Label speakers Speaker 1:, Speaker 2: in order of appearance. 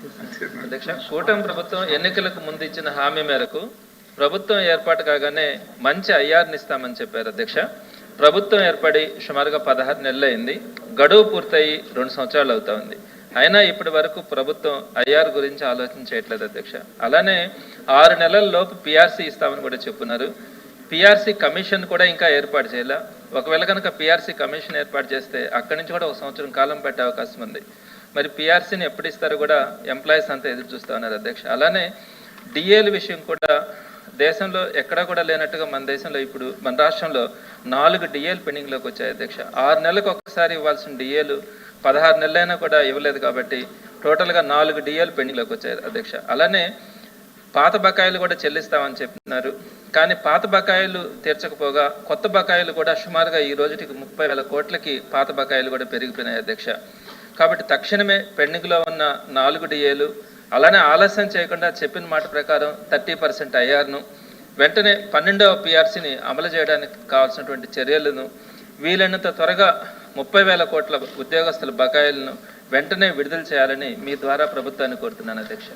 Speaker 1: అధ్యక్ష, కూటమి ప్రభుత్వం ఎన్నికలకు ముందు ఇచ్చిన హామీ మేరకు ప్రభుత్వం ఏర్పాటు కాగానే మంచి ఐఆర్ని ఇస్తామని చెప్పారు అధ్యక్ష. ప్రభుత్వం ఏర్పడి సుమారుగా 16 నెలలు అయింది. గడువు పూర్తయి 2 సంవత్సరాలు అవుతా ఉంది. అయినా ఇప్పటి వరకు ప్రభుత్వం ఐఆర్ గురించి ఆలోచన చేయట్లేదు అధ్యక్ష. అలానే 6 నెలల లోపు పిఆర్సీ ఇస్తామని కూడా చెప్పున్నారు. పిఆర్సీ కమిషన్ కూడా ఇంకా ఏర్పాటు చేయాల. ఒకవేళ కనుక పిఆర్సీ కమిషన్ ఏర్పాటు చేస్తే అక్కడి నుంచి కూడా 1 సంవత్సరం కాలం పట్టే అవకాశం ఉంది. మరి పిఆర్సీని ఎప్పుడు ఇస్తారో కూడా ఎంప్లాయీస్ అంతా ఎదురు చూస్తూ ఉన్నారు అధ్యక్ష. అలానే డిఏల విషయం కూడా దేశంలో ఎక్కడా కూడా లేనట్టుగా మన దేశంలో ఇప్పుడు మన రాష్ట్రంలో 4 డిఏలు పెండింగ్లోకి వచ్చాయి అధ్యక్ష. 6 నెలలకు ఒక్కసారి ఇవ్వాల్సిన డిఏలు 16 నెలలైనా కూడా ఇవ్వలేదు కాబట్టి టోటల్గా 4 డిఏలు పెండింగ్లోకి వచ్చాయి అధ్యక్ష. అలానే పాత బకాయిలు కూడా చెల్లిస్తామని చెప్తున్నారు. కానీ పాత బకాయిలు తీర్చకపోగా కొత్త బకాయిలు కూడా సుమారుగా ఈ రోజుకి 30,000 కోట్లకి పాత బకాయిలు కూడా పెరిగిపోయినాయి అధ్యక్ష. కాబట్టి తక్షణమే పెండింగ్లో ఉన్న 4 డిఏలు అలానే ఆలస్యం చేయకుండా చెప్పిన మాట ప్రకారం 30% ఐఆర్ను వెంటనే 12వ పిఆర్సీని అమలు చేయడానికి కావాల్సినటువంటి చర్యలను వీలైనంత త్వరగా 30,000 కోట్ల ఉద్యోగస్తుల బకాయిలను వెంటనే విడుదల చేయాలని మీ ద్వారా ప్రభుత్వాన్ని కోరుతున్నాను అధ్యక్ష.